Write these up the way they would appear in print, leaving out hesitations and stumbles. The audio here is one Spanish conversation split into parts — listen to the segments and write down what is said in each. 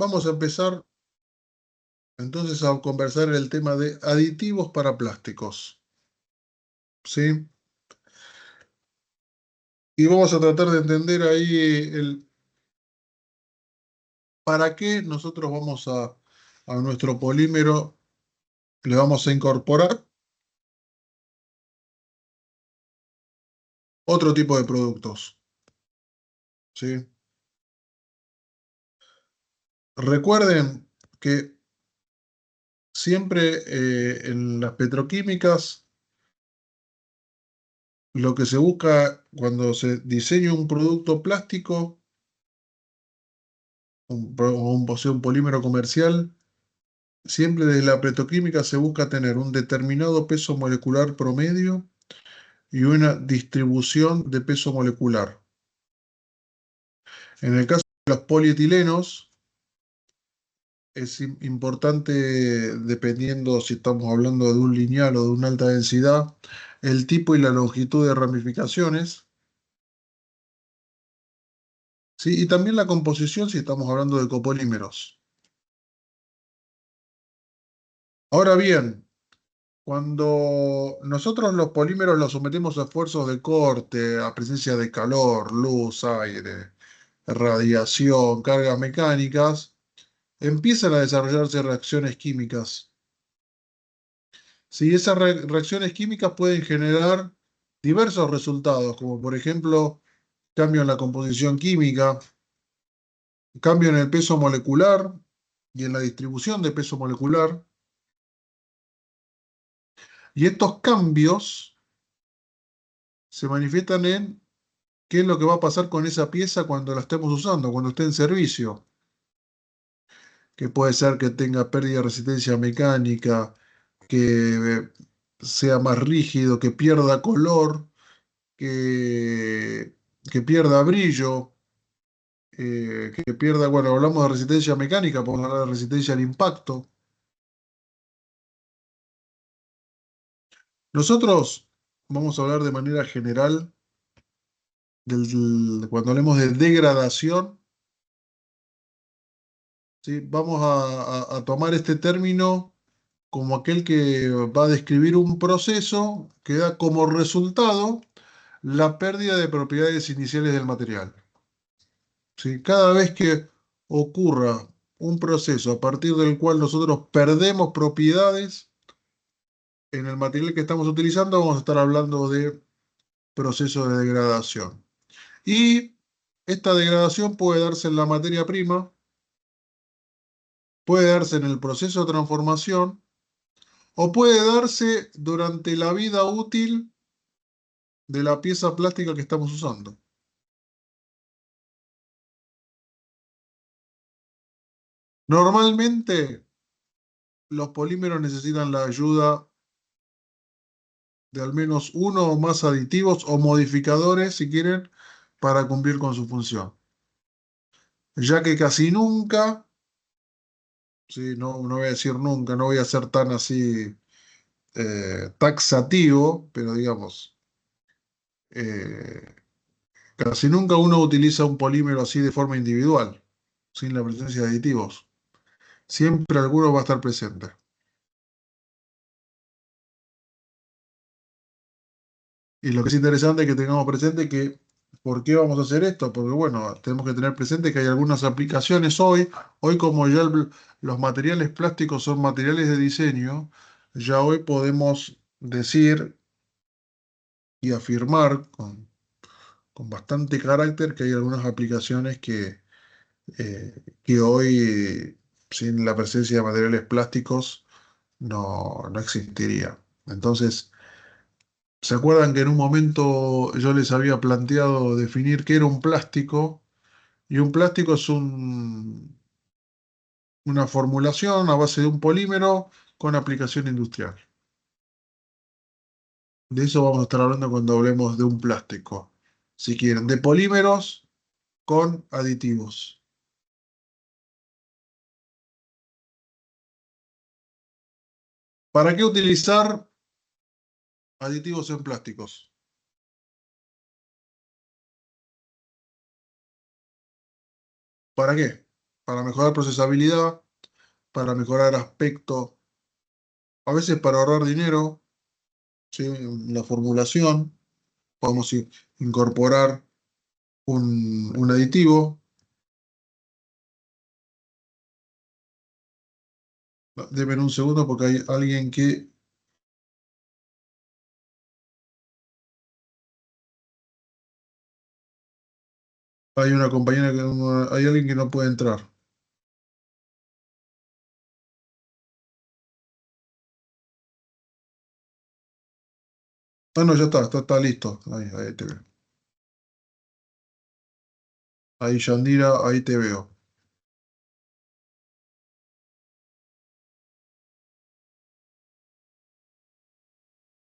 vamos a empezar entonces a conversar en el tema de aditivos para plásticos, ¿sí? Y vamos a tratar de entender ahí el para qué nosotros vamos a nuestro polímero, le vamos a incorporar otro tipo de productos, ¿sí? Recuerden que siempre en las petroquímicas lo que se busca cuando se diseña un producto plástico, o sea, un polímero comercial, siempre desde la petroquímica se busca tener un determinado peso molecular promedio y una distribución de peso molecular. En el caso de los polietilenos, es importante, dependiendo si estamos hablando de un lineal o de una alta densidad, el tipo y la longitud de ramificaciones, ¿sí? Y también la composición si estamos hablando de copolímeros. Ahora bien, cuando nosotros los polímeros los sometemos a esfuerzos de corte, a presencia de calor, luz, aire, radiación, cargas mecánicas, empiezan a desarrollarse reacciones químicas. Sí, esas reacciones químicas pueden generar diversos resultados, como por ejemplo cambio en la composición química, cambio en el peso molecular y en la distribución de peso molecular. Y estos cambios se manifiestan en qué es lo que va a pasar con esa pieza cuando la estemos usando, cuando esté en servicio, que puede ser que tenga pérdida de resistencia mecánica, que sea más rígido, que pierda color, que, que pierda brillo, que pierda, bueno, hablamos de resistencia mecánica, podemos hablar de resistencia al impacto. Nosotros vamos a hablar de manera general cuando hablemos de degradación, ¿sí? Vamos a tomar este término como aquel que va a describir un proceso que da como resultado la pérdida de propiedades iniciales del material. ¿Sí? Cada vez que ocurra un proceso a partir del cual nosotros perdemos propiedades en el material que estamos utilizando, vamos a estar hablando de proceso de degradación. Y esta degradación puede darse en la materia prima, puede darse en el proceso de transformación o puede darse durante la vida útil de la pieza plástica que estamos usando. Normalmente, los polímeros necesitan la ayuda de al menos uno o más aditivos o modificadores, si quieren, para cumplir con su función. Ya que casi nunca, sí, no voy a decir nunca, no voy a ser tan así taxativo, pero digamos, eh, casi nunca uno utiliza un polímero así de forma individual, sin la presencia de aditivos. Siempre alguno va a estar presente. Y lo que es interesante es que tengamos presente que, ¿por qué vamos a hacer esto? Porque, bueno, tenemos que tener presente que hay algunas aplicaciones hoy como ya los materiales plásticos son materiales de diseño, ya hoy podemos decir y afirmar con bastante carácter que hay algunas aplicaciones que hoy, sin la presencia de materiales plásticos, no existiría. Entonces, ¿se acuerdan que en un momento yo les había planteado definir qué era un plástico? Y un plástico es una formulación a base de un polímero con aplicación industrial. De eso vamos a estar hablando cuando hablemos de un plástico. Si quieren, de polímeros con aditivos. ¿Para qué utilizar aditivos en plásticos? ¿Para qué? para mejorar procesabilidad, para mejorar aspecto, a veces para ahorrar dinero, ¿sí? En la formulación podemos incorporar un aditivo. Deme un segundo porque hay alguien que... Hay una compañera que hay alguien que no puede entrar. Ah, no, ya está listo. Ahí te veo. Ahí, Yandira, ahí te veo.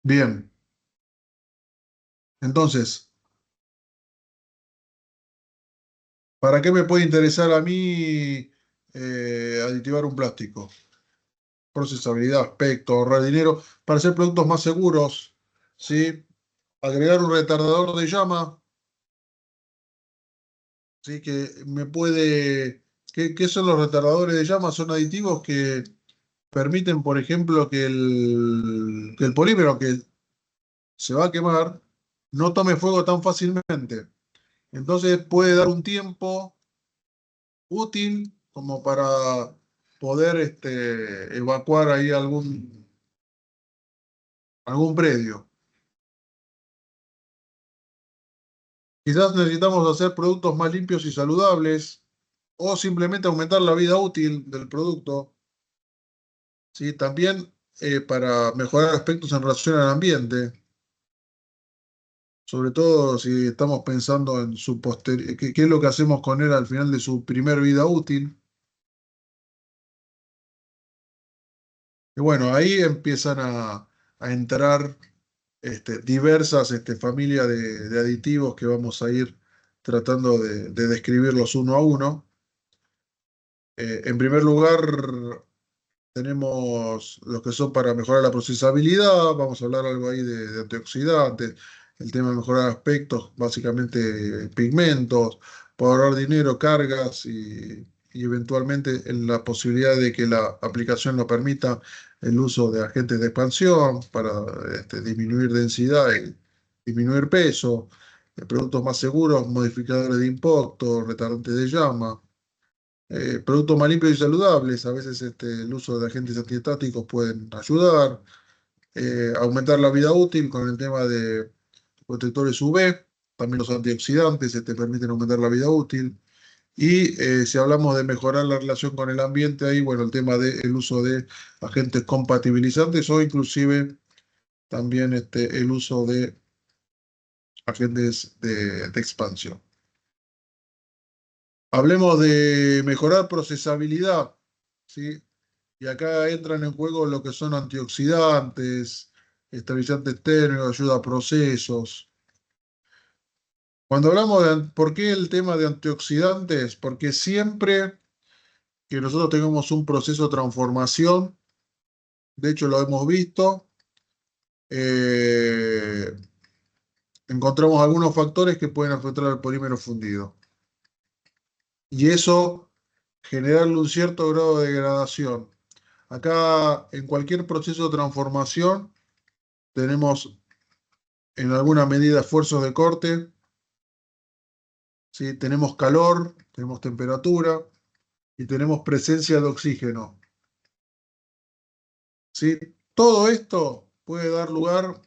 Bien, entonces, ¿para qué me puede interesar a mí aditivar un plástico? Procesabilidad, aspecto, ahorrar dinero, para hacer productos más seguros, ¿sí? Agregar un retardador de llama, ¿sí? Que me puede... ¿Qué son los retardadores de llama? Son aditivos que permiten, por ejemplo, que el polímero que se va a quemar no tome fuego tan fácilmente. Entonces puede dar un tiempo útil como para poder evacuar ahí algún predio. Quizás necesitamos hacer productos más limpios y saludables o simplemente aumentar la vida útil del producto, ¿sí? También para mejorar aspectos en relación al ambiente, sobre todo si estamos pensando en su qué es lo que hacemos con él al final de su primer vida útil. Y bueno, ahí empiezan a entrar diversas familias de aditivos que vamos a ir tratando de describirlos uno a uno. En primer lugar, tenemos los que son para mejorar la procesabilidad, vamos a hablar algo ahí de antioxidantes, el tema de mejorar aspectos, básicamente pigmentos, para ahorrar dinero, cargas y eventualmente en la posibilidad de que la aplicación lo permita el uso de agentes de expansión para disminuir densidad y disminuir peso, productos más seguros, modificadores de impacto, retardantes de llama. Productos más limpios y saludables, a veces el uso de agentes antiestáticos pueden ayudar. Aumentar la vida útil con el tema de protectores UV, también los antioxidantes te permiten aumentar la vida útil. Y si hablamos de mejorar la relación con el ambiente, ahí, bueno, el tema del uso de agentes compatibilizantes o inclusive también el uso de agentes de expansión. Hablemos de mejorar procesabilidad, ¿sí? Y acá entran en juego lo que son antioxidantes, estabilizantes térmicos, ayuda a procesos. Cuando hablamos de por qué el tema de antioxidantes, porque siempre que nosotros tengamos un proceso de transformación, de hecho lo hemos visto, eh, encontramos algunos factores que pueden afectar al polímero fundido. Y eso generarle un cierto grado de degradación. Acá, en cualquier proceso de transformación, tenemos en alguna medida esfuerzos de corte, ¿sí? Tenemos calor, tenemos temperatura y tenemos presencia de oxígeno, ¿sí? Todo esto puede dar lugar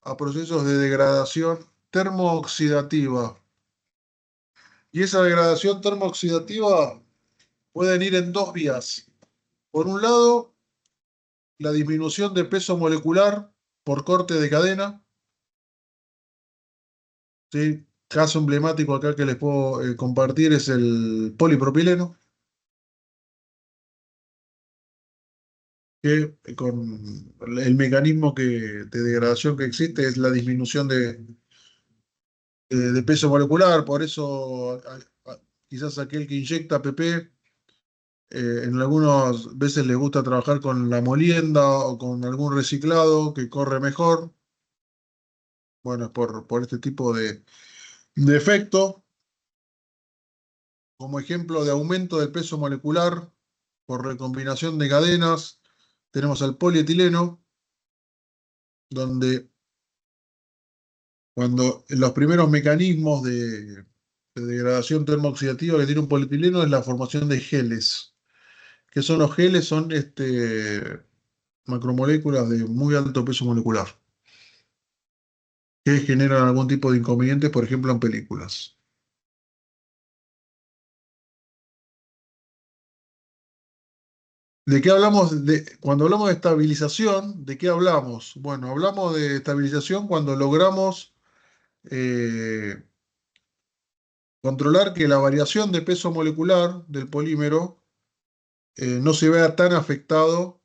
a procesos de degradación termooxidativa. Y esa degradación termooxidativa pueden ir en dos vías. Por un lado, la disminución de peso molecular por corte de cadena, ¿sí? Caso emblemático acá que les puedo compartir es el polipropileno, que con el mecanismo de degradación que existe es la disminución de peso molecular, por eso quizás aquel que inyecta PP, en algunas veces le gusta trabajar con la molienda o con algún reciclado que corre mejor, bueno, es por este tipo de efecto. Como ejemplo de aumento del peso molecular por recombinación de cadenas, tenemos al polietileno, donde cuando los primeros mecanismos de degradación termooxidativa que tiene un polietileno es la formación de geles. ¿Qué son los geles? Son macromoléculas de muy alto peso molecular que generan algún tipo de inconvenientes, por ejemplo, en películas. ¿De qué hablamos cuando hablamos de estabilización? ¿De qué hablamos? Bueno, hablamos de estabilización cuando logramos eh, controlar que la variación de peso molecular del polímero no se vea tan afectado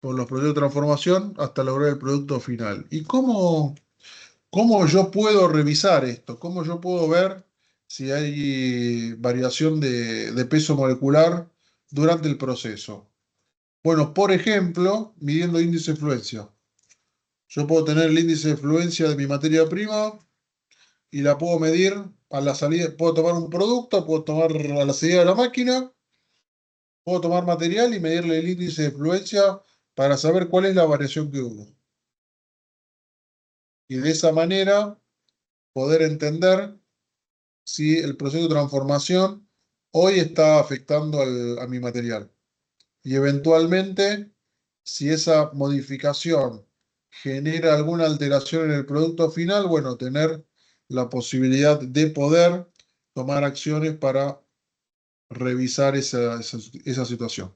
por los procesos de transformación hasta lograr el producto final. ¿Y cómo yo puedo revisar esto? ¿Cómo yo puedo ver si hay variación de peso molecular durante el proceso? Bueno, por ejemplo, midiendo índice de fluencia. Yo puedo tener el índice de fluencia de mi materia prima y la puedo medir a la salida. Puedo tomar un producto, puedo tomar a la salida de la máquina, puedo tomar material y medirle el índice de fluencia para saber cuál es la variación que hubo. Y de esa manera poder entender si el proceso de transformación hoy está afectando a mi material. Y eventualmente, si esa modificación genera alguna alteración en el producto final, bueno, tener la posibilidad de poder tomar acciones para revisar esa situación.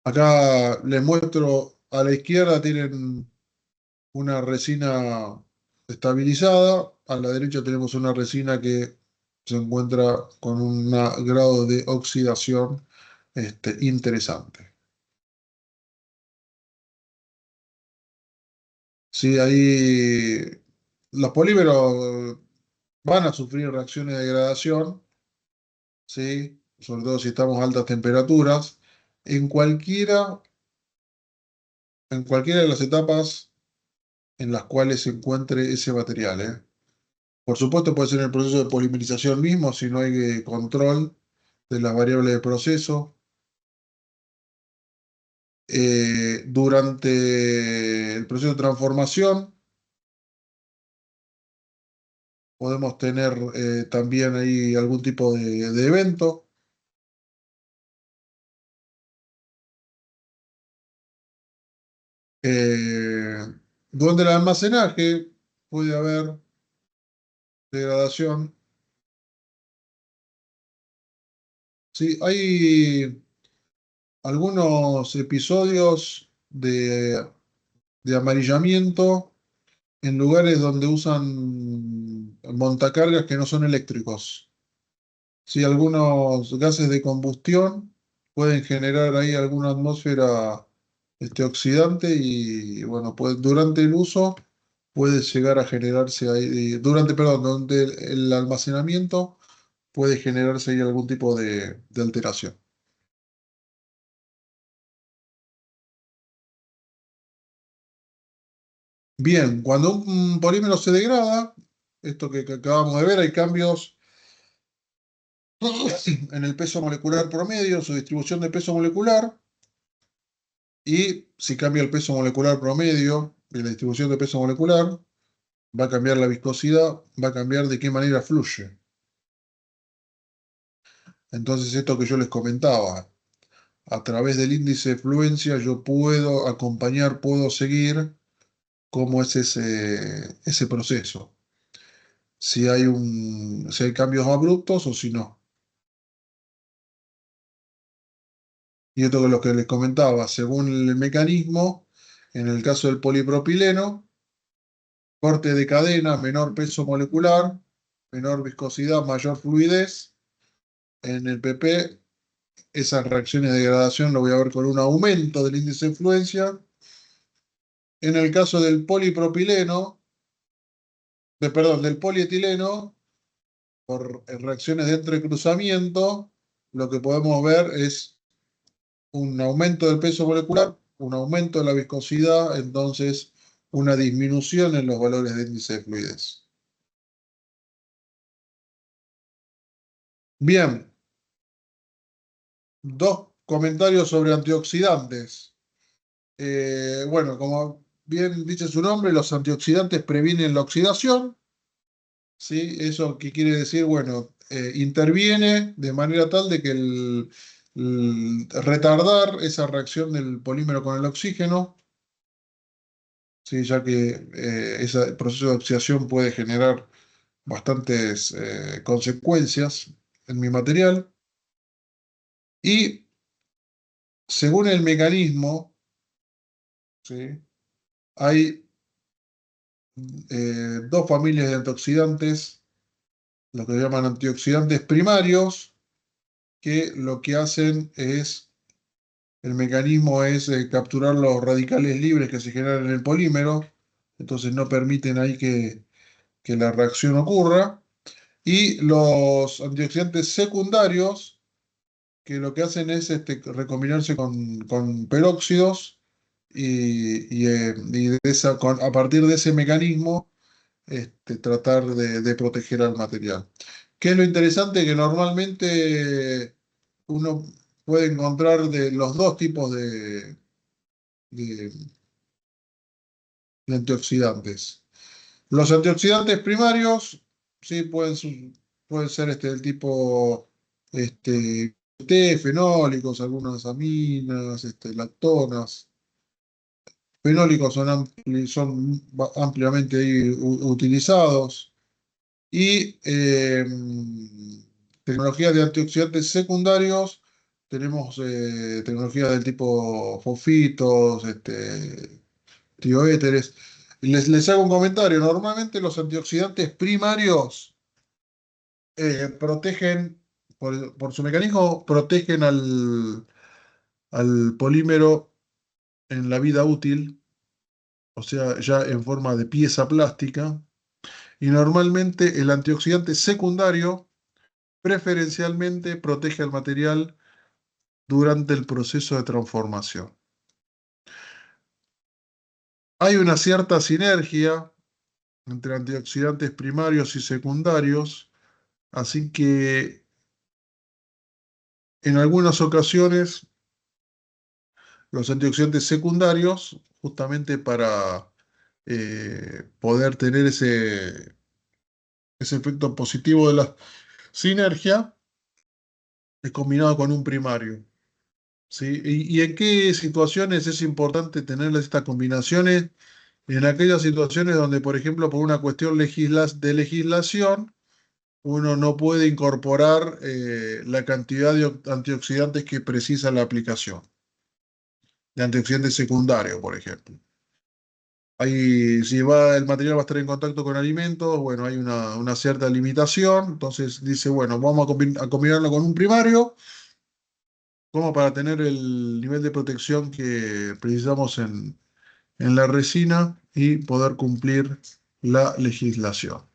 Acá les muestro, a la izquierda tienen una resina estabilizada, a la derecha tenemos una resina que se encuentra con un grado de oxidación interesante. Sí, ahí los polímeros van a sufrir reacciones de degradación, ¿sí? Sobre todo si estamos a altas temperaturas, en cualquiera de las etapas en las cuales se encuentre ese material, ¿eh? Por supuesto, puede ser en el proceso de polimerización mismo, si no hay control de las variables de proceso. Durante el proceso de transformación, podemos tener también ahí algún tipo de evento. Eh, Durante el almacenaje puede haber degradación. Sí, hay algunos episodios de amarillamiento en lugares donde usan montacargas que no son eléctricos. Sí, algunos gases de combustión pueden generar ahí alguna atmósfera oxidante y bueno, pues durante el uso puede llegar a generarse ahí, perdón, durante el almacenamiento puede generarse ahí algún tipo de alteración. Bien, cuando un polímero se degrada, esto que acabamos de ver, hay cambios en el peso molecular promedio, su distribución de peso molecular, y si cambia el peso molecular promedio y la distribución de peso molecular, va a cambiar la viscosidad, va a cambiar de qué manera fluye. Entonces, esto que yo les comentaba, a través del índice de fluencia yo puedo acompañar, puedo seguir cómo es ese proceso. Si hay cambios abruptos o si no. Y esto es lo que les comentaba, según el mecanismo, en el caso del polipropileno, corte de cadena, menor peso molecular, menor viscosidad, mayor fluidez. En el PP, esas reacciones de degradación lo voy a ver con un aumento del índice de fluencia. En el caso del polipropileno, perdón, del polietileno, por reacciones de entrecruzamiento, lo que podemos ver es un aumento del peso molecular, un aumento de la viscosidad, entonces una disminución en los valores de índice de fluidez. Bien, dos comentarios sobre antioxidantes. Bueno, como bien dice su nombre, los antioxidantes previenen la oxidación, ¿sí? Eso qué quiere decir, bueno, interviene de manera tal de que retardar esa reacción del polímero con el oxígeno, ¿sí? Ya que ese proceso de oxidación puede generar bastantes consecuencias en mi material. Y según el mecanismo, ¿sí? Hay dos familias de antioxidantes, los que se llaman antioxidantes primarios, que lo que hacen es, el mecanismo es capturar los radicales libres que se generan en el polímero, entonces no permiten ahí que la reacción ocurra. Y los antioxidantes secundarios, que lo que hacen es recombinarse con peróxidos y a partir de ese mecanismo tratar de proteger al material. ¿Qué es lo interesante? Que normalmente uno puede encontrar de los dos tipos de- de antioxidantes. Los antioxidantes primarios, sí, pueden ser del tipo fenólicos, algunas aminas, lactonas. Fenólicos son ampliamente ahí utilizados. Y tecnologías de antioxidantes secundarios, tenemos tecnologías del tipo fosfitos, tioéteres. Les hago un comentario. Normalmente los antioxidantes primarios protegen, por su mecanismo, protegen al polímero en la vida útil, o sea, ya en forma de pieza plástica. Y normalmente el antioxidante secundario preferencialmente protege al material durante el proceso de transformación. Hay una cierta sinergia entre antioxidantes primarios y secundarios, así que en algunas ocasiones los antioxidantes secundarios, justamente para poder tener ese efecto positivo de la sinergia, es combinado con un primario. ¿Sí? ¿Y en qué situaciones es importante tener estas combinaciones? En aquellas situaciones donde, por ejemplo, por una cuestión de legislación, uno no puede incorporar la cantidad de antioxidantes que precisa la aplicación, de antioxidantes secundarios, por ejemplo. Si el material va a estar en contacto con alimentos, bueno, hay una cierta limitación, entonces dice, bueno, vamos a combinarlo con un primario, como para tener el nivel de protección que precisamos en la resina y poder cumplir la legislación.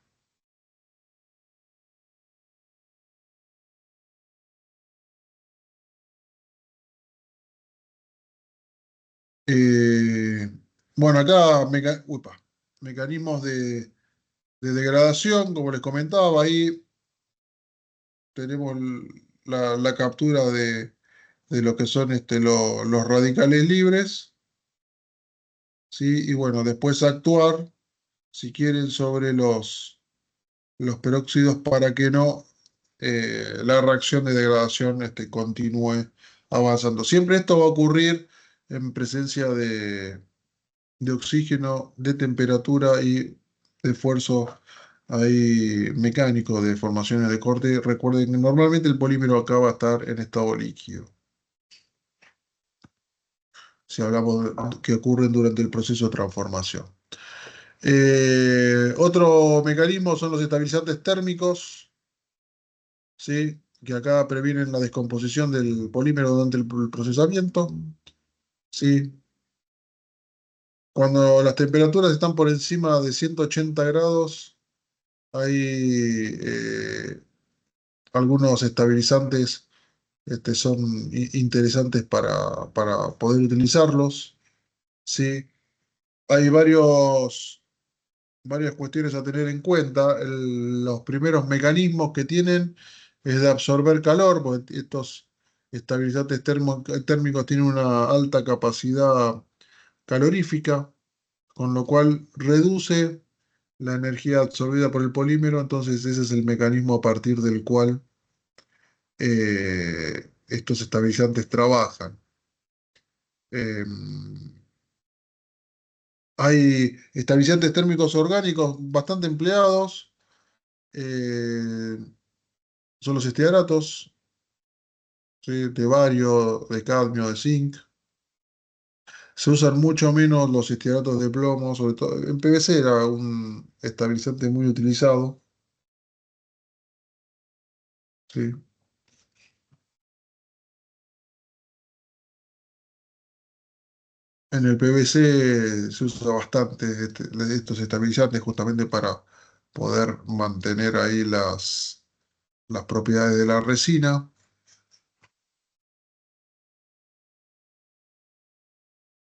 Eh, bueno, acá mecanismos de degradación, como les comentaba, ahí tenemos la captura de lo que son los radicales libres, ¿sí? Y bueno, después actuar, si quieren, sobre los peróxidos para que no la reacción de degradación continúe avanzando. Siempre esto va a ocurrir en presencia de oxígeno, de temperatura y de esfuerzo ahí mecánico de formaciones de corte. Recuerden que normalmente el polímero acá va a estar en estado líquido, si hablamos de que ocurren durante el proceso de transformación. Otro mecanismo son los estabilizantes térmicos, ¿sí? Que acá previenen la descomposición del polímero durante el procesamiento, ¿sí? Cuando las temperaturas están por encima de 180 grados, hay algunos estabilizantes son interesantes para poder utilizarlos, ¿sí? Hay varias cuestiones a tener en cuenta. Los primeros mecanismos que tienen es de absorber calor, porque estos estabilizantes térmicos tienen una alta capacidad calorífica, con lo cual reduce la energía absorbida por el polímero. Entonces ese es el mecanismo a partir del cual estos estabilizantes trabajan. Eh, Hay estabilizantes térmicos orgánicos bastante empleados. eh, Son los estearatos, ¿sí? De bario, de cadmio, de zinc. Se usan mucho menos los estearatos de plomo, sobre todo en PVC era un estabilizante muy utilizado. ¿Sí? En el PVC se usa bastante de estos estabilizantes justamente para poder mantener ahí las propiedades de la resina.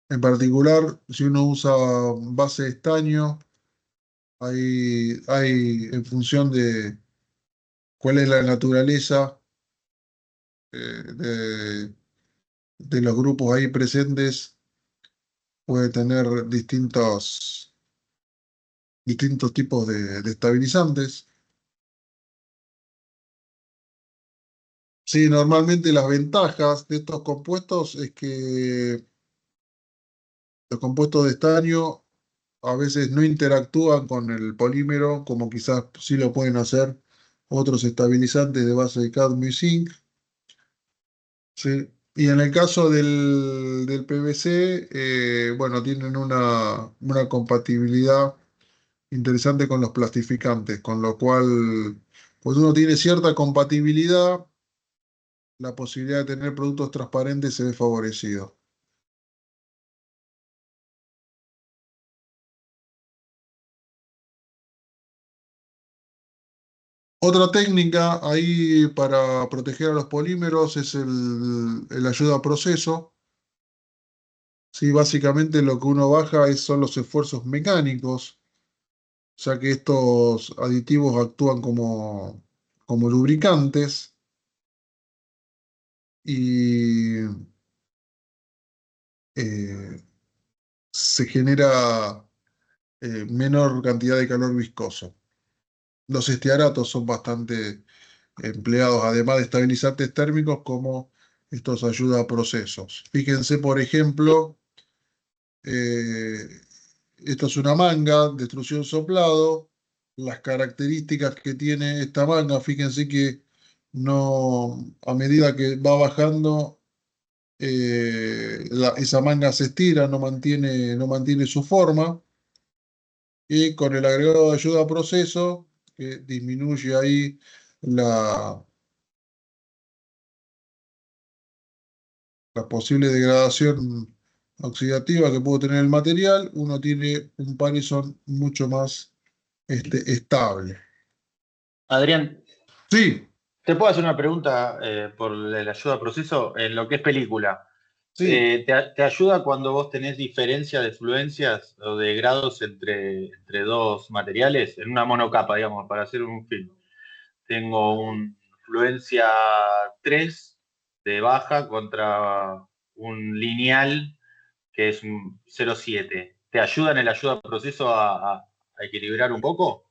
En particular, si uno usa base de estaño, hay en función de cuál es la naturaleza de, de los grupos ahí presentes, puede tener distintos tipos de estabilizantes. Sí, normalmente las ventajas de estos compuestos es que los compuestos de estaño a veces no interactúan con el polímero, como quizás sí lo pueden hacer otros estabilizantes de base de cadmio y zinc. Sí. Y en el caso del PVC, bueno, tienen una compatibilidad interesante con los plastificantes, con lo cual, pues uno tiene cierta compatibilidad, la posibilidad de tener productos transparentes se ve favorecido. Otra técnica ahí para proteger a los polímeros es el ayuda a proceso. Sí, básicamente lo que uno baja son los esfuerzos mecánicos, ya que estos aditivos actúan como lubricantes y eh, se genera menor cantidad de calor viscoso. Los estearatos son bastante empleados, además de estabilizantes térmicos, como estos ayuda a procesos. Fíjense, por ejemplo, eh, esto es una manga, destrucción soplado. Las características que tiene esta manga, fíjense que no, a medida que va bajando, esa manga se estira, no mantiene su forma. Y con el agregado de ayuda a proceso, que disminuye ahí la, la posible degradación oxidativa que puede tener el material, uno tiene un Parison mucho más estable. Adrián, Sí, ¿te puedo hacer una pregunta por la ayuda a proceso en lo que es película? sí. ¿Te ayuda cuando vos tenés diferencia de fluencias o de grados entre dos materiales en una monocapa, digamos, para hacer un film? Tengo un fluencia 3 de baja contra un lineal que es un 0,7. ¿Te ayuda en el ayuda al proceso a equilibrar un poco?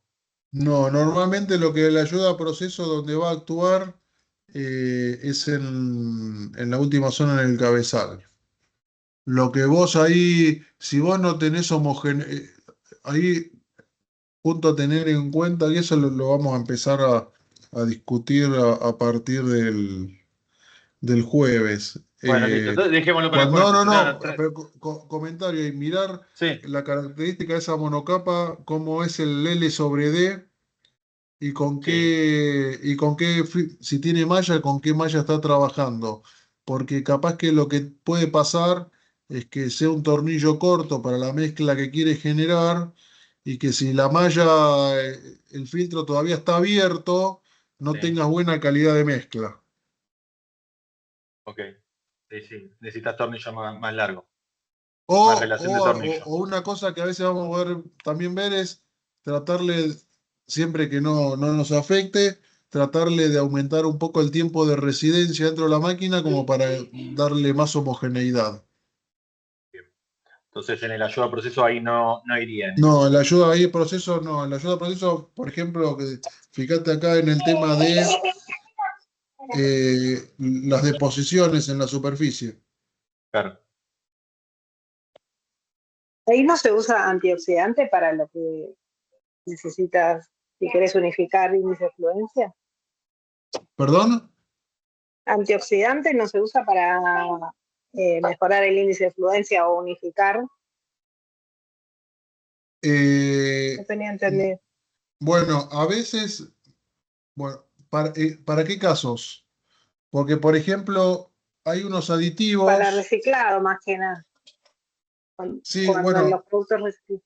No, normalmente lo que le ayuda a proceso donde va a actuar es en la última zona en el cabezal. Lo que vos ahí, si vos no tenés ahí punto a tener en cuenta, y eso lo vamos a empezar a discutir a partir del jueves. Bueno, listo. Entonces dejémoslo para el No, jueves. no, Entonces, no, pero comentario y mirar sí, la característica de esa monocapa, cómo es el L sobre D sí, si tiene malla, con qué malla está trabajando. Porque capaz que lo que puede pasar es que sea un tornillo corto para la mezcla que quiere generar y que si la malla, el filtro todavía está abierto, no sí. tengas buena calidad de mezcla. Ok. Sí, sí. Necesitas tornillo más largo. más relación de tornillo. O una cosa que a veces vamos a poder también ver es tratarle, siempre que no nos afecte, tratarle de aumentar un poco el tiempo de residencia dentro de la máquina como para darle más homogeneidad. Entonces en el ayuda a proceso ahí no iría en eso. No, la ayuda ahí proceso no, la ayuda a proceso, por ejemplo, fíjate acá en el tema de las deposiciones en la superficie. Claro. Ahí no se usa antioxidante para lo que necesitas si querés unificar índice de fluencia. ¿Perdón? Antioxidante no se usa para mejorar el índice de fluencia o unificar. No tenía entendido. Bueno, a veces, bueno, ¿para qué casos? Porque, por ejemplo, hay unos Para aditivos. reciclado más que nada. Sí, Cuando bueno, los productos reciclados.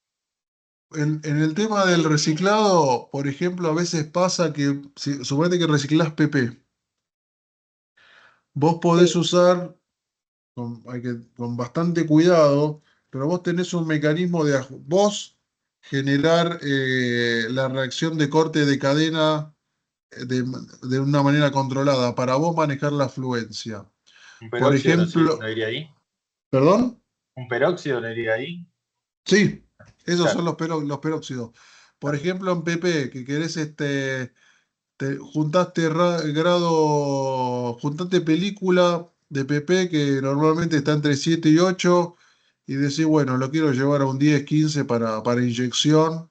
en el tema del reciclado, por ejemplo, a veces pasa que, suponete que reciclás PP, vos podés Sí, usar con bastante cuidado, pero vos tenés un mecanismo de vos generar la reacción de corte de cadena de una manera controlada, para vos manejar la fluencia. ¿Un Por peróxido no ejemplo, iría ahí? ¿perdón? ¿Un peróxido no iría ahí? Sí, esos son Claro. los peróxidos. Por Claro. ejemplo, en PP, que querés juntaste juntaste película de PP que normalmente está entre 7 y 8 y decís, bueno, lo quiero llevar a un 10 15 para inyección,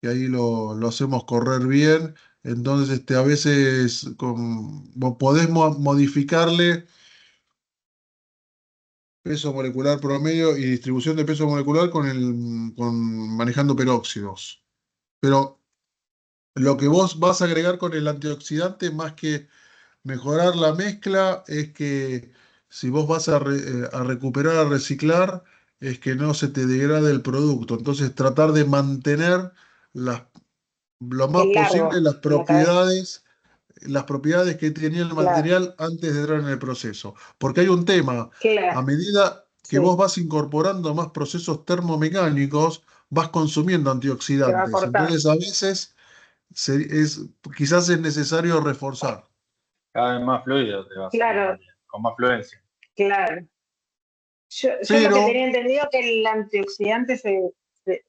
y ahí lo hacemos correr bien. Entonces, a veces vos podés modificarle peso molecular promedio y distribución de peso molecular con manejando peróxidos. Pero lo que vos vas a agregar con el antioxidante, más que mejorar la mezcla, es que si vos vas a recuperar, a reciclar, es que no se te degrade el producto. Entonces, tratar de mantener las, lo más el posible largo, la cadena. las propiedades que tenía el Claro, material antes de entrar en el proceso. Porque hay un tema, a claro, medida que vos sí, vas incorporando más procesos termomecánicos, vas consumiendo se va a antioxidantes. cortar. Entonces, a veces quizás es necesario reforzar. Cada vez más fluido te va a hacer la Claro, máquina, con más fluencia. claro. Yo lo que Pero, tenía entendido que el antioxidante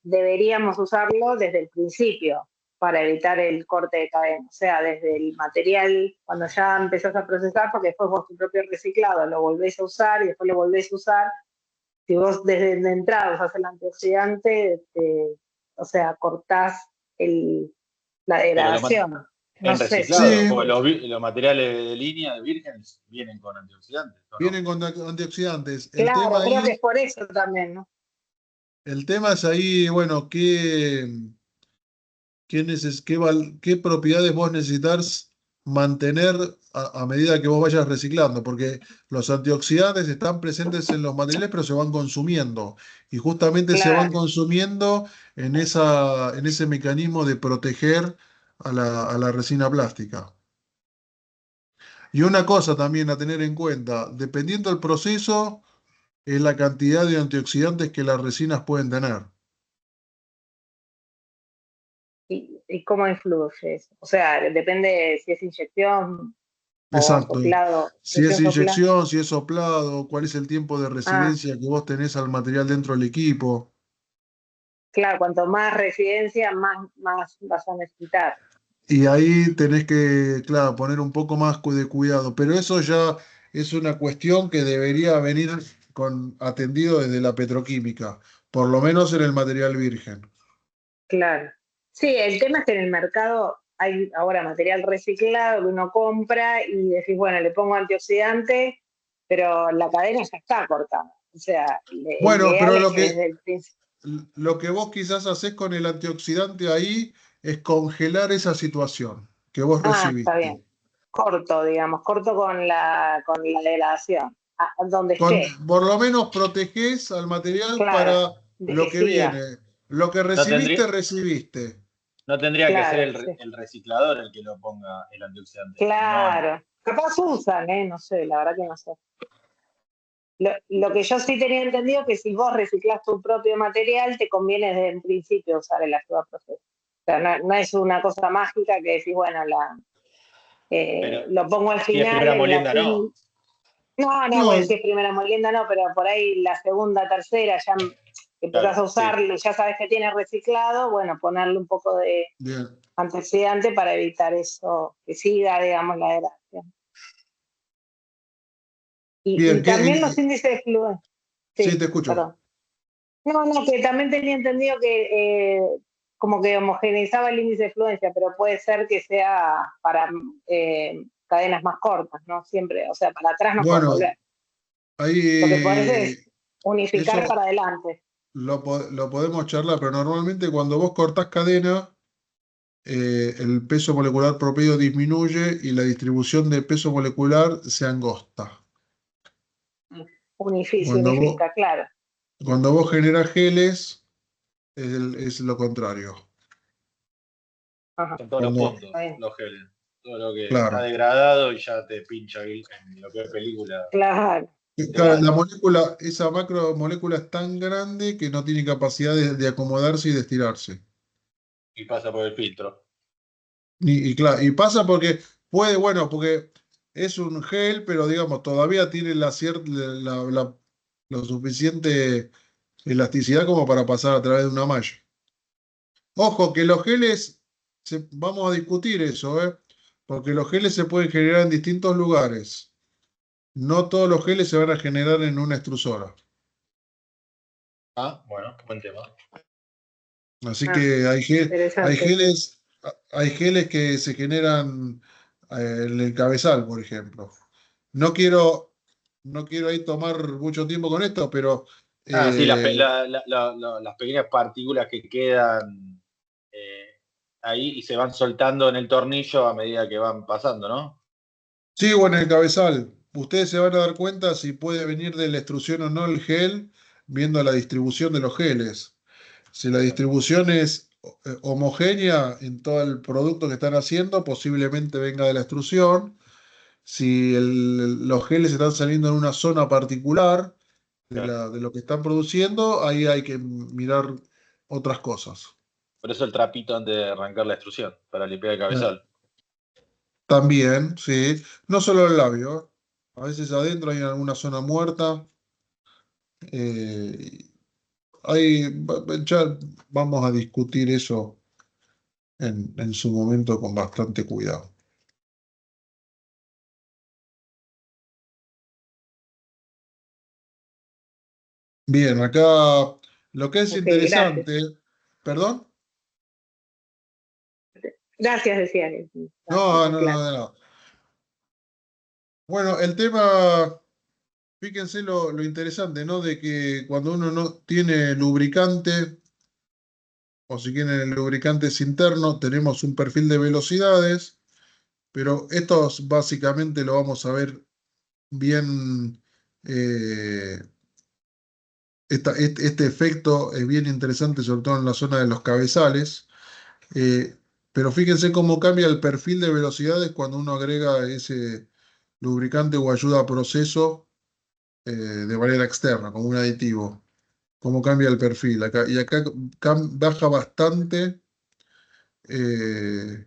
deberíamos usarlo desde el principio para evitar el corte de cadena. O sea, desde el material, cuando ya empezás a procesar, porque después vos tu propio reciclado lo volvés a usar y después lo volvés a usar. Si vos desde la entrada usás el antioxidante, o sea, cortás la Pero degradación. No en sé si reciclado, sí, porque los materiales de línea de vírgenes vienen con antioxidantes, ¿o no? vienen con antioxidantes. claro, creo que es por eso también, ¿no? El tema es ahí, bueno, qué propiedades vos necesitas mantener a medida que vos vayas reciclando, porque los antioxidantes están presentes en los materiales, pero se van consumiendo. Y justamente se van Claro. consumiendo en ese mecanismo de proteger a la resina plástica. Y una cosa también a tener en cuenta, dependiendo del proceso, es la cantidad de antioxidantes que las resinas pueden tener. ¿Y cómo influye eso? O sea, depende si es inyección o Exacto. soplado. Si es Inyección soplada. inyección, si es soplado, cuál es el tiempo de Ah, residencia que vos tenés al material dentro del equipo. claro, cuanto más residencia, más vas a necesitar. Y ahí tenés que, claro, poner un poco más de cuidado. Pero eso ya es una cuestión que debería venir atendido desde la petroquímica, por lo menos en el material virgen. Claro. Sí, el tema es que en el mercado hay ahora material reciclado que uno compra y decís, bueno, le pongo antioxidante, pero la cadena ya está cortada. O sea, el Bueno, ideal pero es que desde el principio. lo que vos quizás hacés con el antioxidante ahí es congelar esa situación que vos Ah, está recibiste. bien. Corto, digamos, corto con la degradación. Donde esté. Por lo menos protegés al material Claro, para de lo que que siga. viene. Lo que No tendría, recibiste, recibiste. no tendría que ser Claro, sí. el reciclador el que lo ponga el antioxidante, sino Claro. Capaz usan, ¿eh? No sé, la verdad que no sé. Lo que yo sí tenía entendido que si vos reciclás tu propio material, te conviene desde el principio usar el ayuda proceso. O sea, no es una cosa mágica que decís, bueno, Pero lo pongo al si es final primera en la molienda, no. química. No, bueno, No, si es primera molienda no, pero por ahí la segunda, tercera ya empezás a Claro, sí. usarlo y ya sabes que tiene reciclado, bueno, ponerle un poco de bien, antioxidante para evitar eso, que siga, digamos, la degradación. bien, Y también los índices de flujo. sí, te Sí, escucho. perdón. No, que también tenía entendido que como que homogeneizaba el índice de fluencia, pero puede ser que sea para cadenas más cortas, ¿no? Siempre, o sea, para atrás no puedes Bueno, volver. Lo que podés ahí es unificar eso para adelante. lo podemos charlar, pero normalmente cuando vos cortás cadena, el peso molecular promedio disminuye y la distribución de peso molecular se angosta. Se Cuando vos, unifica, claro. cuando vos generás geles, es lo contrario. Ajá, Son todos los Cuando, puntos, está bien. los geles. Todo lo que está claro. degradado y ya te pincha ahí en lo que es película. Claro, Te Claro, va. la molécula, esa macromolécula es tan grande que no tiene capacidad de acomodarse y de estirarse. Y pasa por el filtro. Claro, y pasa porque puede, bueno, porque es un gel, pero digamos, todavía tiene lo suficiente elasticidad como para pasar a través de una malla. Ojo, que los geles, vamos a discutir eso, ¿eh? Porque los geles se pueden generar en distintos lugares. No todos los geles se van a generar en una extrusora. Ah, bueno, buen tema. Así ah, que interesante. hay geles que se generan en el cabezal, por ejemplo. No quiero, no quiero ahí tomar mucho tiempo con esto, pero Ah, sí, eh, las pequeñas partículas que quedan eh, ahí y se van soltando en el tornillo a medida que van pasando, ¿no? sí, bueno, en el cabezal. Ustedes se van a dar cuenta si puede venir de la extrusión o no el gel, viendo la distribución de los geles. Si la distribución es homogénea en todo el producto que están haciendo, posiblemente venga de la extrusión. Si los geles están saliendo en una zona particular Claro. de lo que están produciendo, ahí hay que mirar otras cosas. Por eso el trapito antes de arrancar la extrusión, para limpiar el Eh, cabezal. También, sí. No solo el labio. A veces adentro hay alguna zona muerta. eh, ya vamos a discutir eso en su momento con bastante cuidado. Bien, acá lo que es Ok, gracias. interesante, ¿perdón? Gracias, decía. No, Está no, claro. no, no. Bueno, el tema, fíjense lo interesante, ¿no? De que cuando uno no tiene lubricante, o si quieren el lubricante es interno, tenemos un perfil de velocidades, pero estos básicamente lo vamos a ver bien. eh, este efecto es bien interesante, sobre todo en la zona de los cabezales. eh, pero fíjense cómo cambia el perfil de velocidades cuando uno agrega ese lubricante o ayuda a proceso de manera externa, como un aditivo. Cómo cambia el perfil. Y acá baja bastante eh,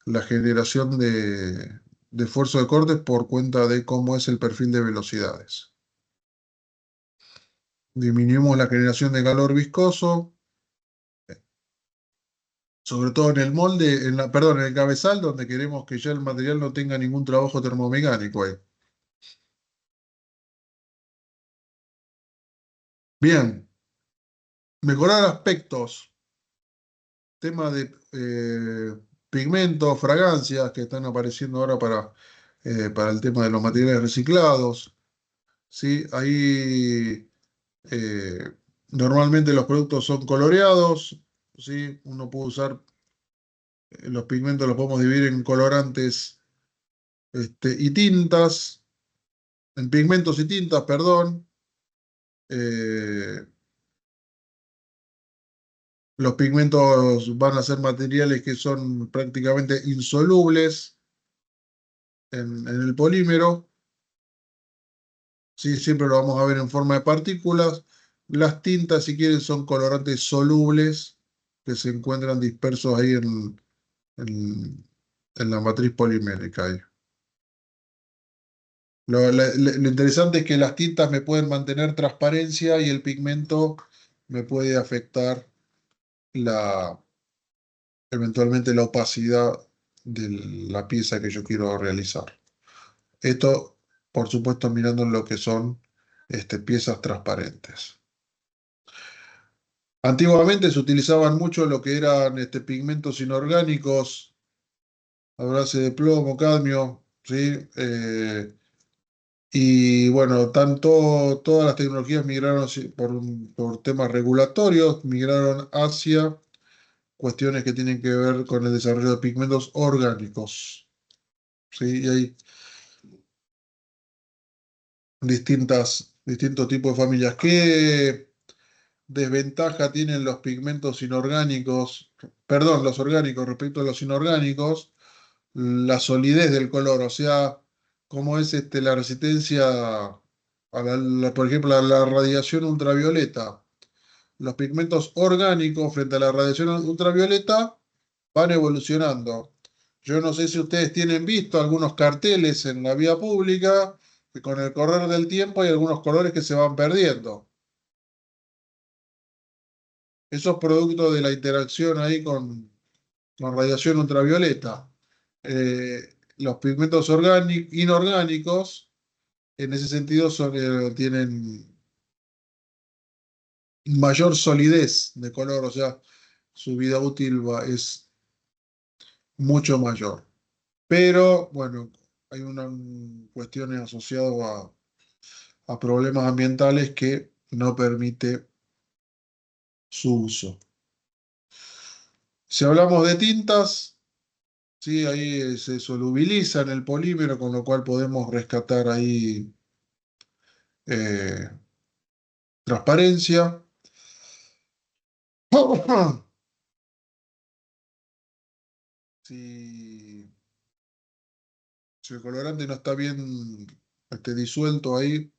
la generación de esfuerzo de cortes por cuenta de cómo es el perfil de velocidades. Disminuimos la generación de calor viscoso, sobre todo en el molde, perdón, en el cabezal, donde queremos que ya el material no tenga ningún trabajo termomecánico ahí. Bien, mejorar aspectos, tema de pigmentos, fragancias que están apareciendo ahora para el tema de los materiales reciclados. ¿Sí? Ahí normalmente los productos son coloreados. ¿Sí? Uno puede usar los pigmentos, los podemos dividir en colorantes y tintas, en pigmentos y tintas, perdón. Eh, los pigmentos van a ser materiales que son prácticamente insolubles en el polímero. ¿sí? Siempre lo vamos a ver en forma de partículas. Las tintas, si quieren, son colorantes solubles que se encuentran dispersos ahí en- en la matriz polimérica ahí. Lo interesante es que las tintas me pueden mantener transparencia y el pigmento me puede afectar la, eventualmente la opacidad de la pieza que yo quiero realizar. Esto, por supuesto, mirando en lo que son piezas transparentes. Antiguamente se utilizaban mucho lo que eran pigmentos inorgánicos a base de plomo, cadmio, ¿sí? Y bueno, todas las tecnologías migraron por temas regulatorios, migraron hacia cuestiones que tienen que ver con el desarrollo de pigmentos orgánicos, ¿sí? Y hay distintos tipos de familias. ¿Qué desventaja tienen los pigmentos inorgánicos, perdón, los orgánicos respecto a los inorgánicos? La solidez del color, o sea, cómo es la resistencia por ejemplo, a la radiación ultravioleta. Los pigmentos orgánicos frente a la radiación ultravioleta van evolucionando. Yo no sé si ustedes tienen visto algunos carteles en la vía pública que con el correr del tiempo hay algunos colores que se van perdiendo. Eso es producto de la interacción ahí con radiación ultravioleta. Los pigmentos inorgánicos, en ese sentido, tienen mayor solidez de color, o sea, su vida útil es mucho mayor. Pero, bueno, hay cuestiones asociadas a problemas ambientales que no permite su uso. Si hablamos de tintas, sí, ahí se solubiliza en el polímero, con lo cual podemos rescatar ahí eh, transparencia. Si, si el colorante no está bien disuelto ahí,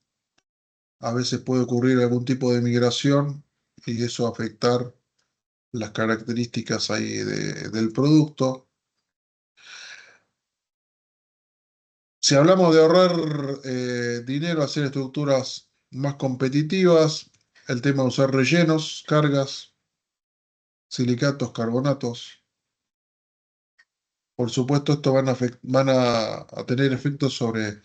a veces puede ocurrir algún tipo de migración y eso afectar las características ahí del producto. Si hablamos de ahorrar dinero, hacer estructuras más competitivas, el tema de usar rellenos, cargas, silicatos, carbonatos. Por supuesto, esto van a tener efectos sobre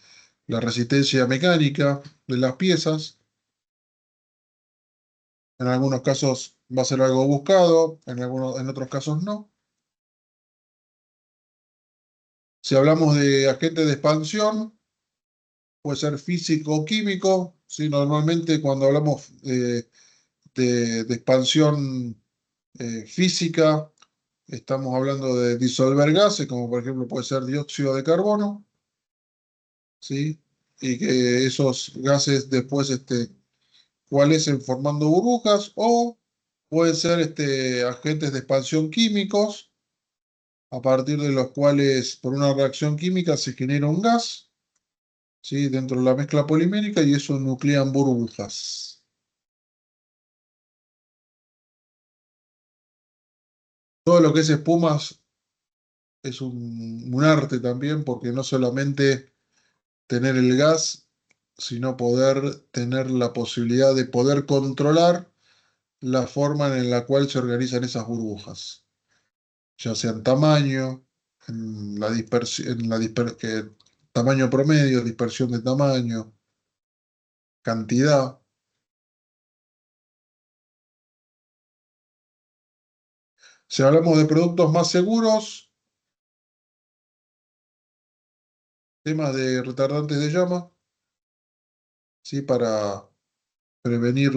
la resistencia mecánica de las piezas. En algunos casos va a ser algo buscado, en otros casos no. Si hablamos de agentes de expansión, puede ser físico o químico. ¿Sí? Normalmente cuando hablamos de expansión física, estamos hablando de disolver gases, como por ejemplo puede ser dióxido de carbono, ¿sí? Y que esos gases después coalescen formando burbujas, o pueden ser agentes de expansión químicos, a partir de los cuales por una reacción química se genera un gas, ¿sí? Dentro de la mezcla polimérica y eso nuclean burbujas. Todo lo que es espumas es un arte también, porque no solamente tener el gas, sino poder tener la posibilidad de poder controlar la forma en la cual se organizan esas burbujas, ya sea en tamaño, en la dispersión, tamaño promedio, dispersión de tamaño, cantidad. Si hablamos de productos más seguros, temas de retardantes de llama, ¿sí? Para prevenir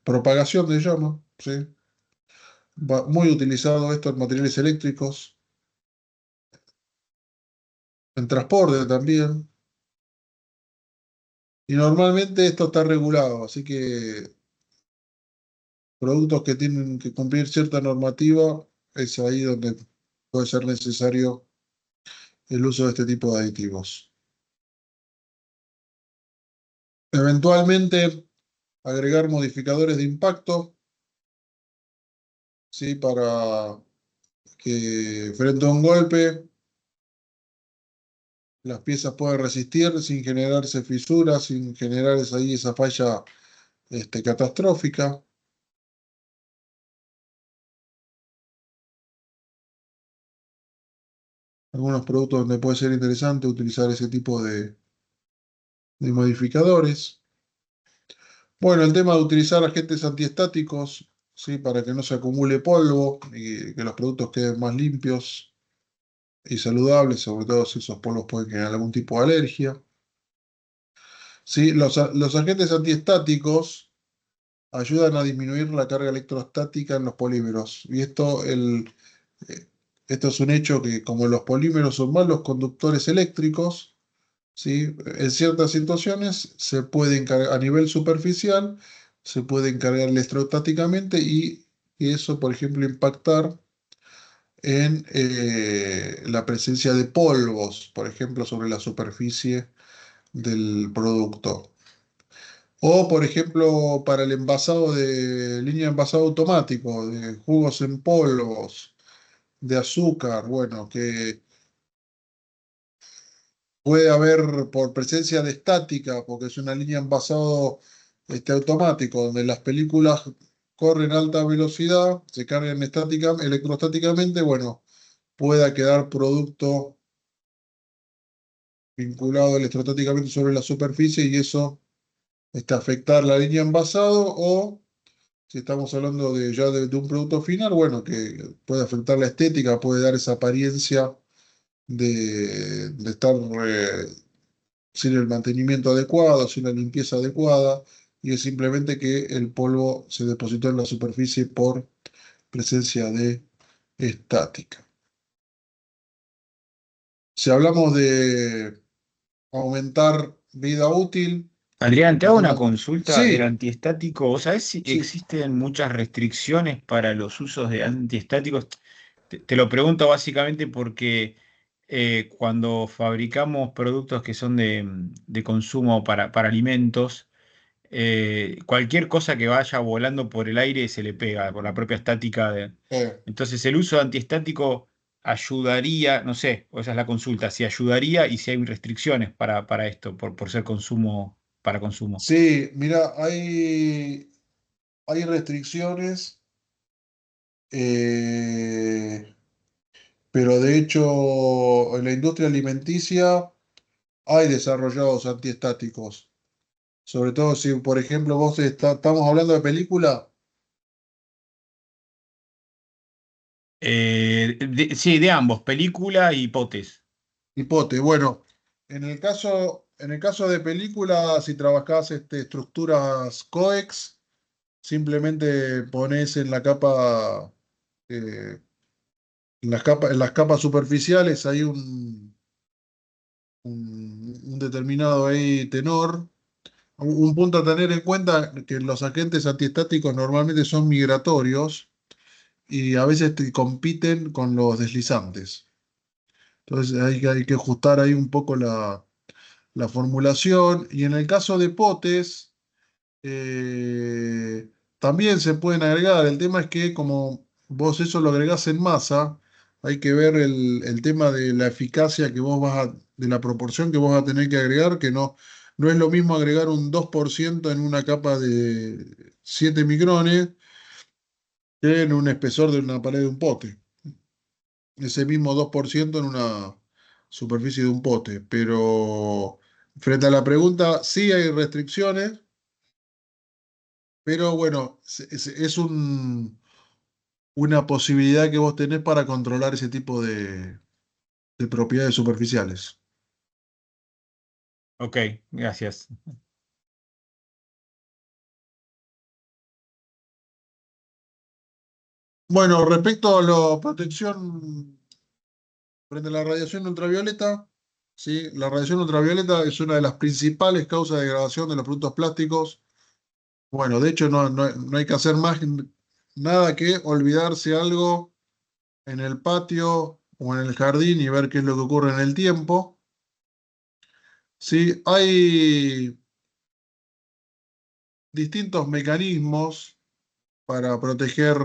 propagación de llama, ¿sí? Muy utilizado esto en materiales eléctricos, en transporte también. Y normalmente esto está regulado, así que productos que tienen que cumplir cierta normativa, es ahí donde puede ser necesario el uso de este tipo de aditivos. Eventualmente agregar modificadores de impacto, ¿sí? Para que frente a un golpe las piezas puedan resistir sin generarse fisuras, sin generar esa falla catastrófica. Algunos productos donde puede ser interesante utilizar ese tipo de modificadores. Bueno, el tema de utilizar agentes antiestáticos, ¿sí? Para que no se acumule polvo y que los productos queden más limpios y saludables, sobre todo si esos polvos pueden generar algún tipo de alergia. ¿Sí? Los agentes antiestáticos ayudan a disminuir la carga electrostática en los polímeros. Y eh, esto es un hecho que como los polímeros son malos conductores eléctricos, ¿sí? En ciertas situaciones se pueden cargar a nivel superficial, se pueden cargar electrostáticamente y eso, por ejemplo, impactar en la presencia de polvos, por ejemplo, sobre la superficie del producto. O, por ejemplo, para el envasado de línea de envasado automático, de jugos en polvos, de azúcar, bueno, que puede haber por presencia de estática, porque es una línea de envasado automático, donde las películas corren a alta velocidad, se cargan electrostáticamente, bueno, pueda quedar producto vinculado electrostáticamente sobre la superficie y eso afectar la línea de envasado o si estamos hablando de un producto final, bueno, que puede afectar la estética, puede dar esa apariencia de estar sin el mantenimiento adecuado, sin la limpieza adecuada, y es simplemente que el polvo se depositó en la superficie por presencia de estática. Si hablamos de aumentar vida útil, Adrián, te hago una algunas... consulta del Sí, antiestático. ¿Vos sabés si sí, existen muchas restricciones para los usos de antiestáticos? Te lo pregunto básicamente porque cuando fabricamos productos que son de consumo para alimentos, cualquier cosa que vaya volando por el aire se le pega por la propia estática. eh, Entonces, el uso de antiestático ayudaría, no sé, o esa es la consulta, si ayudaría y si hay restricciones para esto, por ser consumo para consumo. sí, mira, hay restricciones. Eh, pero de hecho, en la industria alimenticia hay desarrollados antiestáticos. Sobre todo si, por ejemplo, estamos hablando de película, Sí, de ambos, película y potes. hipote. Bueno, en el caso de película, si trabajás estructuras coex, simplemente pones en la capa, eh, en las capas superficiales, hay un determinado ahí tenor. Un punto a tener en cuenta que los agentes antiestáticos normalmente son migratorios y a veces compiten con los deslizantes. Entonces hay que ajustar ahí un poco la formulación. Y en el caso de potes, también se pueden agregar. El tema es que como vos eso lo agregás en masa, hay que ver el tema de la eficacia de la proporción que vos vas a tener que agregar, que no es lo mismo agregar un 2% en una capa de 7 micrones que en un espesor de una pared de un pote. Ese mismo 2% en una superficie de un pote. Pero frente a la pregunta, sí hay restricciones, pero bueno, es una posibilidad que vos tenés para controlar ese tipo de propiedades superficiales. Ok, gracias. Bueno, respecto a la protección frente a la radiación ultravioleta, ¿sí? La radiación ultravioleta es una de las principales causas de degradación de los productos plásticos. Bueno, de hecho no hay que hacer más nada que olvidarse algo en el patio o en el jardín y ver qué es lo que ocurre en el tiempo. Sí, hay distintos mecanismos para proteger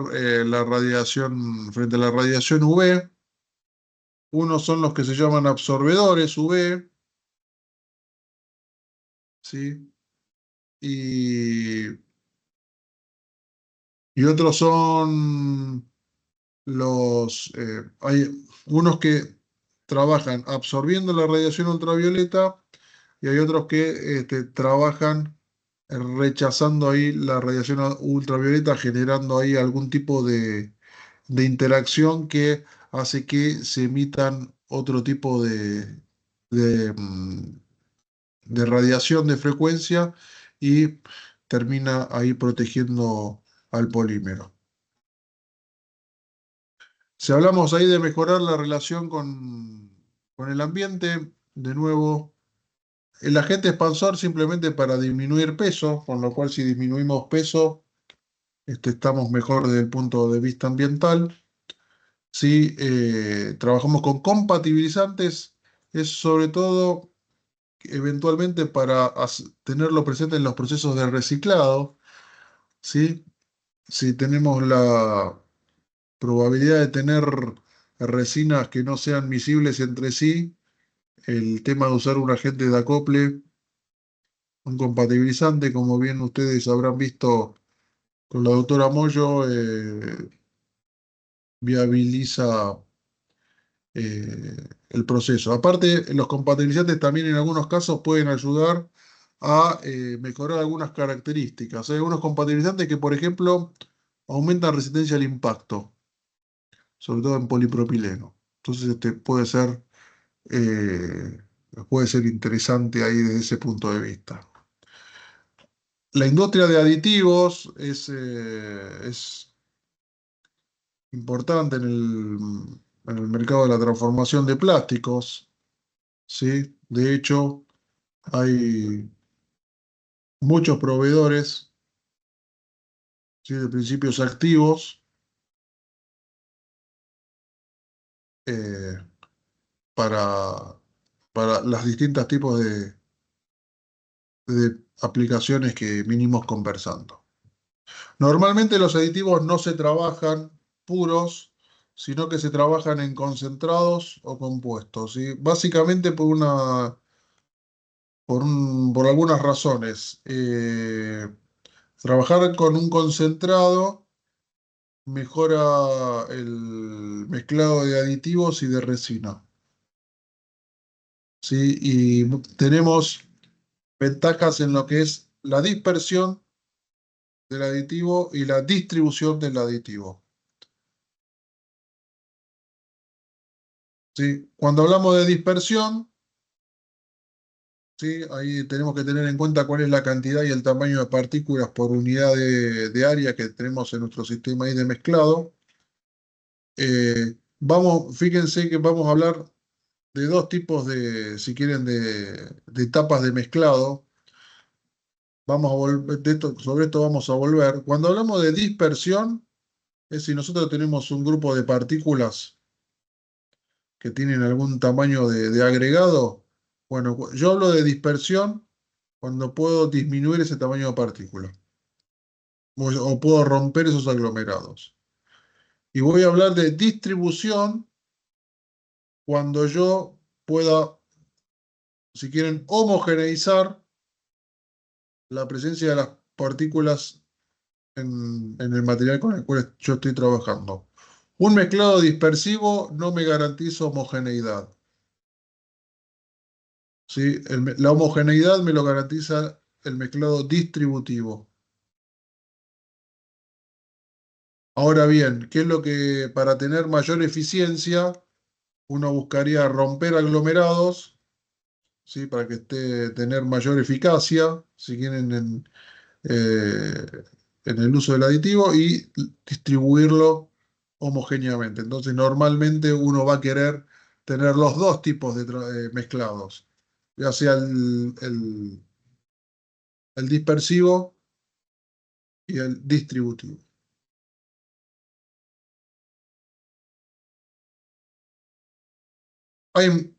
la radiación frente a la radiación UV. Unos son los que se llaman absorbedores UV, ¿sí? Y, y otros son hay unos que trabajan absorbiendo la radiación ultravioleta y hay otros que trabajan rechazando ahí la radiación ultravioleta, generando ahí algún tipo de interacción que hace que se emitan otro tipo de, mm, de radiación de frecuencia y termina ahí protegiendo al polímero. Si hablamos ahí de mejorar la relación con el ambiente, de nuevo, el agente expansor simplemente para disminuir peso, con lo cual si disminuimos peso, estamos mejor desde el punto de vista ambiental. Si trabajamos con compatibilizantes, es sobre todo eventualmente para tenerlo presente en los procesos de reciclado, ¿sí? Si tenemos la probabilidad de tener resinas que no sean miscibles entre sí, el tema de usar un agente de acople, un compatibilizante, como bien ustedes habrán visto con la doctora Moyo, viabiliza el proceso. Aparte, los compatibilizantes también en algunos casos pueden ayudar a mejorar algunas características. Hay algunos compatibilizantes que, por ejemplo, aumentan resistencia al impacto, sobre todo en polipropileno. Entonces, eh, puede ser interesante ahí desde ese punto de vista. La industria de aditivos es importante en el mercado de la transformación de plásticos, ¿sí? De hecho, hay muchos proveedores, ¿sí?, de principios activos eh, para, para los distintos tipos de aplicaciones que vinimos conversando. Normalmente los aditivos no se trabajan puros, sino que se trabajan en concentrados o compuestos, ¿sí? Básicamente por algunas razones. Trabajar con un concentrado mejora el mezclado de aditivos y de resina, ¿sí? Y tenemos ventajas en lo que es la dispersión del aditivo y la distribución del aditivo, ¿sí? Cuando hablamos de dispersión, ¿sí?, ahí tenemos que tener en cuenta cuál es la cantidad y el tamaño de partículas por unidad de área que tenemos en nuestro sistema ahí de mezclado. Fíjense que vamos a hablar de dos tipos si quieren, de etapas de mezclado. Vamos a volver, sobre esto vamos a volver. Cuando hablamos de dispersión, es si nosotros tenemos un grupo de partículas que tienen algún tamaño de agregado. Bueno, yo hablo de dispersión cuando puedo disminuir ese tamaño de partícula o puedo romper esos aglomerados. Y voy a hablar de distribución cuando yo pueda, si quieren, homogeneizar la presencia de las partículas en el material con el cual yo estoy trabajando. Un mezclado dispersivo no me garantiza homogeneidad, ¿sí? La homogeneidad me lo garantiza el mezclado distributivo. Ahora bien, ¿qué es lo que para tener mayor eficiencia uno buscaría romper aglomerados, ¿sí?, para que tener mayor eficacia, si quieren, eh, en el uso del aditivo y distribuirlo homogéneamente. Entonces, normalmente uno va a querer tener los dos tipos de mezclados, ya sea el dispersivo y el distributivo. Hay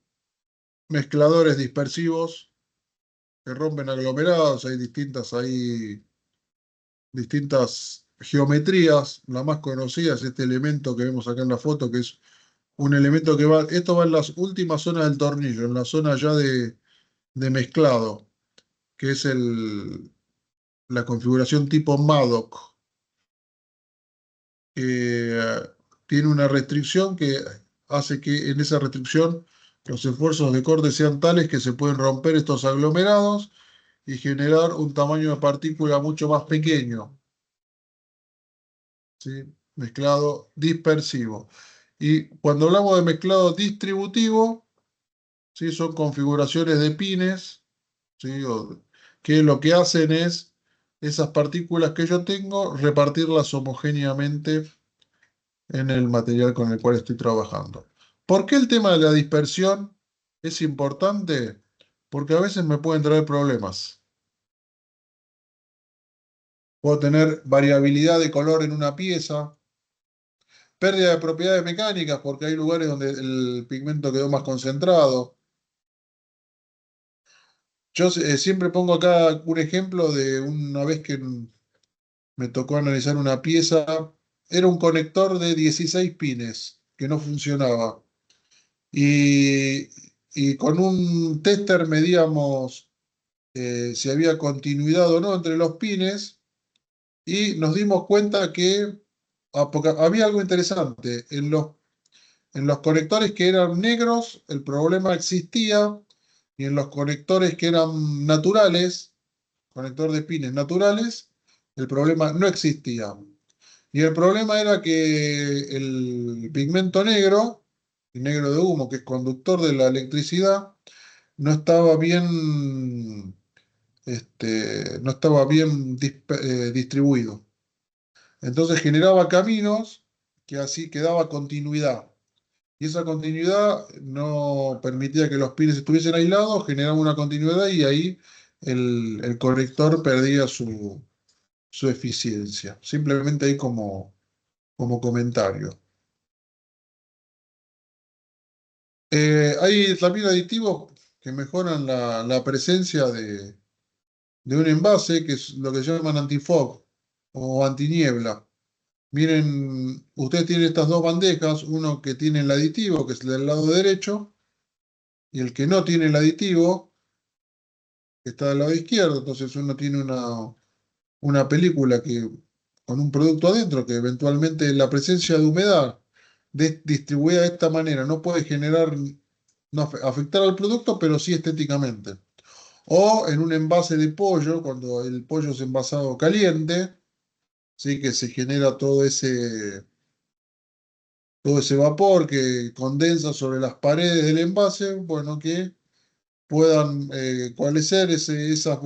mezcladores dispersivos que rompen aglomerados, hay distintas ahí distintas geometrías. La más conocida es este elemento que vemos acá en la foto, que es un elemento que va, esto va en las últimas zonas del tornillo, en la zona ya de mezclado, que es la configuración tipo Madoc, que tiene una restricción que hace que en esa restricción los esfuerzos de corte sean tales que se pueden romper estos aglomerados y generar un tamaño de partícula mucho más pequeño, ¿sí? Mezclado dispersivo. Y cuando hablamos de mezclado distributivo, ¿sí? Son configuraciones de pines, ¿sí? Que lo que hacen es esas partículas que yo tengo, repartirlas homogéneamente en el material con el cual estoy trabajando. ¿Por qué el tema de la dispersión es importante? Porque a veces me pueden traer problemas. Puedo tener variabilidad de color en una pieza, pérdida de propiedades mecánicas porque hay lugares donde el pigmento quedó más concentrado. Yo siempre pongo acá un ejemplo de una vez que me tocó analizar una pieza. Era un conector de 16 pines que no funcionaba. Y, y con un tester medíamos si había continuidad o no entre los pines y nos dimos cuenta que porque había algo interesante. En los conectores que eran negros, el problema existía, y en los conectores que eran naturales, conector de pines naturales, el problema no existía. Y el problema era que el pigmento negro, el negro de humo, que es conductor de la electricidad, no estaba bien, no estaba bien distribuido. Entonces generaba caminos que así quedaba continuidad. Y esa continuidad no permitía que los pines estuviesen aislados, generaba una continuidad y ahí el conector perdía su eficiencia. Simplemente ahí como comentario. Hay también aditivos que mejoran la presencia de un envase, que es lo que llaman antifog o antiniebla. Miren, ustedes tienen estas dos bandejas, uno que tiene el aditivo, que es el del lado derecho, y el que no tiene el aditivo, que está del lado izquierdo. Entonces uno tiene una película con un producto adentro que eventualmente la presencia de humedad distribuida de esta manera no puede generar, no afectar al producto, pero sí estéticamente. O en un envase de pollo, cuando el pollo es envasado caliente, ¿sí? Que se genera todo ese vapor que condensa sobre las paredes del envase, bueno, que puedan coalescer esas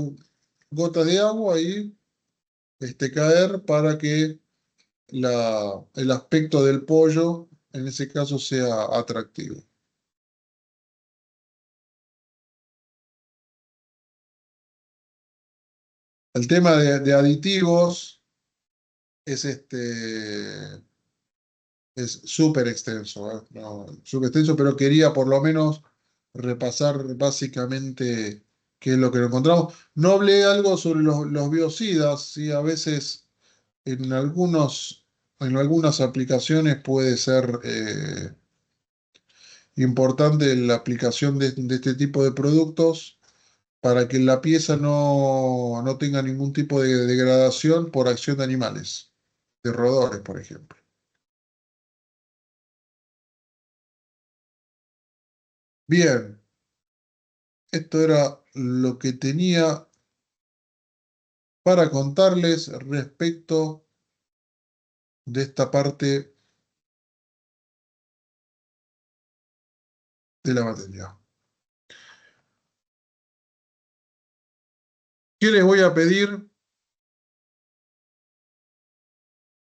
gotas de agua y caer para que el aspecto del pollo en ese caso sea atractivo. El tema de aditivos es es súper extenso, ¿eh? No, súper extenso, pero quería por lo menos repasar básicamente qué es lo que encontramos. No hablé algo sobre los biocidas, ¿sí? A veces en en algunas aplicaciones puede ser importante la aplicación de este tipo de productos para que la pieza no tenga ningún tipo de degradación por acción de animales, de roedores, por ejemplo. Bien, esto era lo que tenía para contarles respecto de esta parte de la materia. ¿Qué les voy a pedir?